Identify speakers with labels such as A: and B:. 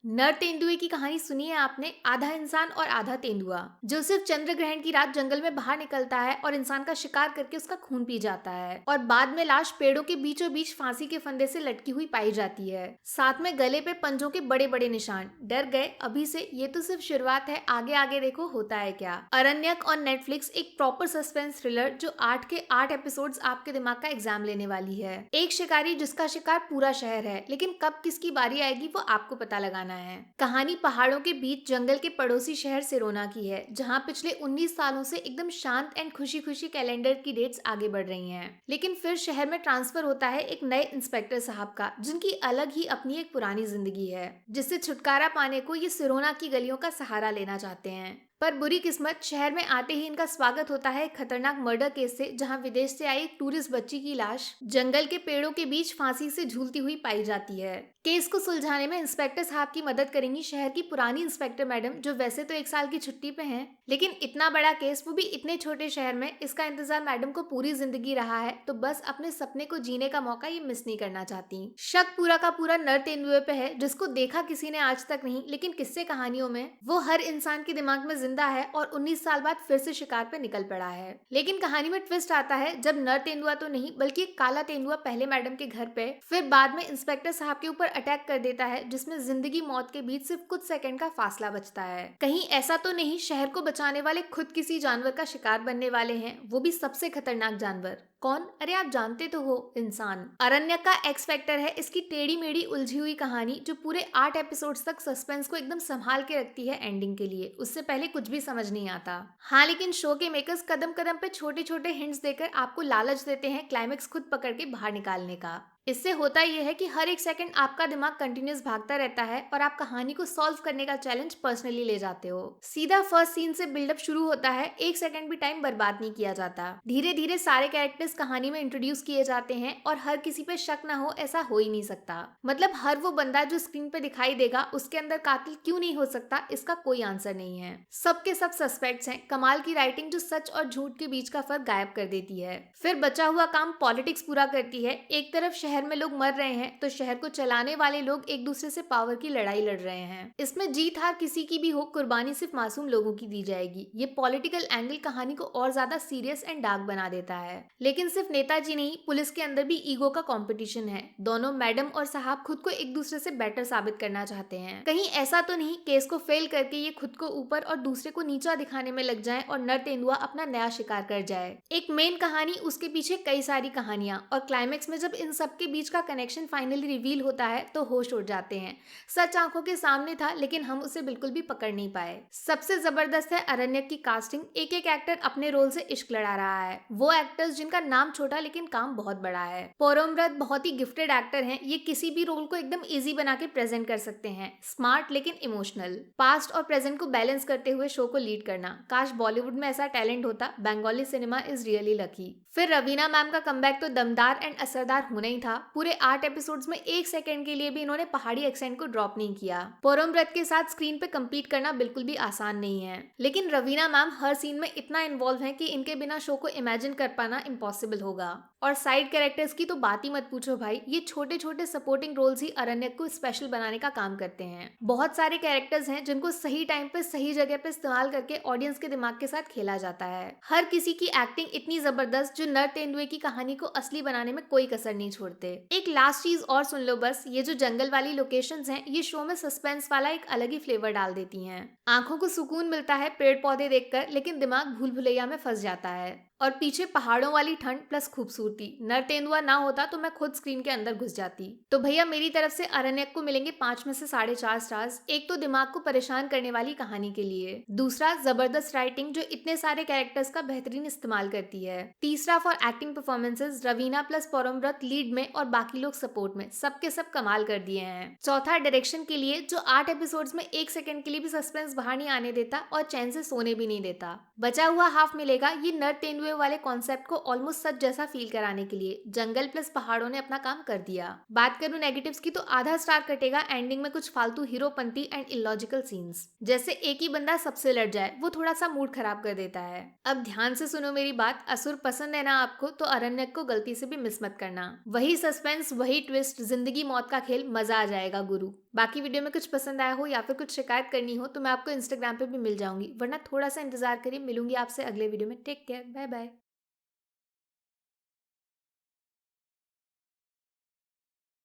A: नर तेंदुए की कहानी सुनी है आपने? आधा इंसान और आधा तेंदुआ, जो सिर्फ चंद्र ग्रहण की रात जंगल में बाहर निकलता है और इंसान का शिकार करके उसका खून पी जाता है और बाद में लाश पेड़ों के बीचों बीच फांसी के फंदे से लटकी हुई पाई जाती है, साथ में गले पे पंजों के बड़े बड़े निशान। डर गए अभी से? ये तो सिर्फ शुरुआत है, आगे आगे देखो होता है क्या। अरण्यक और नेटफ्लिक्स एक प्रॉपर सस्पेंस थ्रिलर जो 8 के 8 एपिसोड्स आपके दिमाग का एग्जाम लेने वाली है। एक शिकारी जिसका शिकार पूरा शहर है, लेकिन कब किसकी बारी आएगी वो आपको पता लगाना है। कहानी पहाड़ों के बीच जंगल के पड़ोसी शहर सिरोना की है, जहां पिछले 19 सालों से एकदम शांत एंड खुशी खुशी कैलेंडर की डेट्स आगे बढ़ रही हैं। लेकिन फिर शहर में ट्रांसफर होता है एक नए इंस्पेक्टर साहब का, जिनकी अलग ही अपनी एक पुरानी जिंदगी है, जिससे छुटकारा पाने को ये सिरोना की गलियों का सहारा लेना चाहते हैं। पर बुरी किस्मत, शहर में आते ही इनका स्वागत होता है एक खतरनाक मर्डर केस से, जहां विदेश से आई एक टूरिस्ट बच्ची की लाश जंगल के पेड़ों के बीच फांसी से झूलती हुई पाई जाती है। केस को सुलझाने में इंस्पेक्टर साहब की मदद करेंगी शहर की पुरानी इंस्पेक्टर मैडम, जो वैसे तो 1 साल की छुट्टी पे हैं, लेकिन इतना बड़ा केस, वो भी इतने छोटे शहर में, इसका इंतजार मैडम को पूरी जिंदगी रहा है, तो बस अपने सपने को जीने का मौका ये मिस नहीं करना चाहती। शक पूरा का पूरा नर तेंदुए पे है, जिसको देखा किसी ने आज तक नहीं, लेकिन किस्से कहानियों में वो हर इंसान के दिमाग में जिंदा है और 19 साल बाद फिर से शिकार पे निकल पड़ा है। लेकिन कहानी में ट्विस्ट आता है जब नर तेंदुआ तो नहीं बल्कि एक काला तेंदुआ पहले मैडम के घर पे, फिर बाद में इंस्पेक्टर साहब के ऊपर अटैक कर देता है, जिसमें जिंदगी मौत के बीच सिर्फ कुछ सेकंड का फासला बचता है। कहीं ऐसा तो नहीं शहर को बचाने वाले खुद किसी जानवर का शिकार बनने वाले हैं, वो भी सबसे खतरनाक जानवर? कौन? अरे आप जानते तो हो, इंसान। अरण्यक का एक्स फैक्टर है इसकी टेढ़ी मेढ़ी उलझी हुई कहानी, जो पूरे 8 एपिसोड्स तक सस्पेंस को एकदम संभाल के रखती है एंडिंग के लिए। उससे पहले कुछ भी समझ नहीं आता। हाँ, लेकिन शो के मेकर्स कदम कदम पे छोटे छोटे हिंट्स देकर आपको लालच देते हैं क्लाइमेक्स खुद पकड़ के बाहर निकालने का। इससे होता यह है कि हर एक सेकंड आपका दिमाग कंटिन्यूस भागता रहता है और आप कहानी को सॉल्व करने का चैलेंज पर्सनली ले जाते हो। सीधा फर्स्ट सीन से बिल्डअप शुरू होता है, 1 सेकंड भी टाइम बर्बाद नहीं किया जाता। धीरे धीरे सारे कैरेक्टर्स कहानी में इंट्रोड्यूस किए जाते हैं और हर किसी पे शक ना हो ऐसा हो ही नहीं सकता। मतलब हर वो बंदा जो स्क्रीन पे दिखाई देगा, उसके अंदर कातिल क्यों नहीं हो सकता, इसका कोई आंसर नहीं है। सबके सब सस्पेक्ट्स हैं। कमाल की राइटिंग जो सच और झूठ के बीच का फर्क गायब कर देती है। फिर बचा हुआ काम पॉलिटिक्स पूरा करती है। एक तरफ शहर में लोग मर रहे हैं, तो शहर को चलाने वाले लोग एक दूसरे से पावर की लड़ाई लड़ रहे हैं। इसमें जीत हार किसी की भी हो, कुर्बानी सिर्फ मासूम लोगों की दी जाएगी। ये पॉलिटिकल एंगल कहानी को और ज्यादा सीरियस एंड डार्क बना देता है। लेकिन सिर्फ नेताजी नहीं, पुलिस के अंदर भी ईगो का कंपटीशन है। दोनों मैडम और साहब खुद को एक दूसरे से बेटर साबित करना चाहते हैं। कहीं ऐसा तो नहीं केस को फेल करके ये खुद को ऊपर और दूसरे को नीचा दिखाने में लग जाए और नर तेंदुआ अपना नया शिकार कर जाए। एक मेन कहानी, उसके पीछे कई सारी कहानियां, और क्लाइमेक्स में जब इन सबके बीच का कनेक्शन फाइनली रिवील होता है तो होश उड़ जाते हैं। सच आंखों के सामने था, लेकिन हम उसे बिल्कुल भी पकड़ नहीं पाए। सबसे जबरदस्त है अरण्यक की कास्टिंग। एक एक एक्टर अपने रोल से इश्क लड़ा रहा है। वो एक्टर्स जिनका नाम छोटा लेकिन काम बहुत बड़ा है। पोरोमरत बहुत ही गिफ्टेड एक्टर हैं। ये किसी भी रोल को एकदम इजी बना के प्रेजेंट कर सकते हैं। स्मार्ट लेकिन इमोशनल, पास्ट और प्रेजेंट को बैलेंस करते हुए शो को लीड करना। काश बॉलीवुड में ऐसा टैलेंट होता। Bengali cinema is really lucky. फिर रवीना मैम का कमबैक तो दमदार एंड असरदार होना ही था। पूरे 8 एपिसोड्स में 1 सेकंड के लिए भी इन्होंने पहाड़ी एक्सेंट को ड्रॉप नहीं किया। पोरोमरत के साथ स्क्रीन पे compete करना बिल्कुल भी आसान नहीं है, लेकिन रवीना मैम हर सीन में इतना इन्वॉल्व है कि इनके बिना शो को इमेजिन कर पाना इम्पॉसिबल होगा। और साइड कैरेक्टर्स की तो बात ही मत पूछो भाई, ये छोटे छोटे सपोर्टिंग रोल्स ही अरण्यक को स्पेशल बनाने का काम करते हैं। बहुत सारे कैरेक्टर्स हैं जिनको सही टाइम पे सही जगह पे इस्तेमाल करके ऑडियंस के दिमाग के साथ खेला जाता है। हर किसी की एक्टिंग इतनी जबरदस्त जो नर तेंदुए की कहानी को असली बनाने में कोई कसर नहीं छोड़ते। एक लास्ट चीज और सुन लो बस, ये जो जंगल वाली लोकेशंस हैं, ये शो में सस्पेंस वाला एक अलग ही फ्लेवर डाल देती हैं। आंखों को सुकून मिलता है पेड़ पौधे देखकर, लेकिन दिमाग भूल भुलैया में फंस जाता है। और पीछे पहाड़ों वाली ठंड प्लस खूबसूरती। नर तेंदुआ ना होता तो मैं खुद स्क्रीन के अंदर घुस जाती। तो भैया मेरी तरफ से अरण्यक को मिलेंगे 5 में से 4.5 स्टार्स। एक तो दिमाग को परेशान करने वाली कहानी के लिए, दूसरा जबरदस्त राइटिंग जो इतने सारे कैरेक्टर्स का बेहतरीन इस्तेमाल करती है, तीसरा for acting performances, Raveena plus पोरोमरत लीड में और बाकी लोग सपोर्ट में, सबके सब कमाल कर दिए हैं। चौथा डायरेक्शन के लिए, जो 8 एपिसोड्स में 1 सेकंड के लिए भी सस्पेंस बाहर नहीं आने देता और चैन से सोने भी नहीं देता। बचा हुआ हाफ मिलेगा ये नर तेंदुए वाले कॉन्सेप्ट को ऑलमोस्ट सच जैसा फील कराने के लिए। जंगल प्लस पहाड़ों ने अपना काम कर दिया। बात करूं नेगेटिव्स की तो आधा स्टार कटेगा एंडिंग में कुछ फालतू हीरोपंती एंड इलॉजिकल सीन्स, जैसे एक ही बंदा सबसे लड़ जाए, वो थोड़ा सा मूड खराब कर देता है। अब ध्यान से सुनो मेरी बात, असुर पसंद है ना आपको तो अरण्यक को गलती से भी मिस मत करना। वही सस्पेंस, वही ट्विस्ट, जिंदगी मौत का खेल, मजा आ जाएगा गुरु। बाकी वीडियो में कुछ पसंद आया हो या फिर कुछ शिकायत करनी हो तो मैं आपको इंस्टाग्राम पे भी मिल जाऊंगी, वरना थोड़ा सा इंतजार करिए। मिलूंगी आपसे अगले वीडियो में। Take care, bye bye.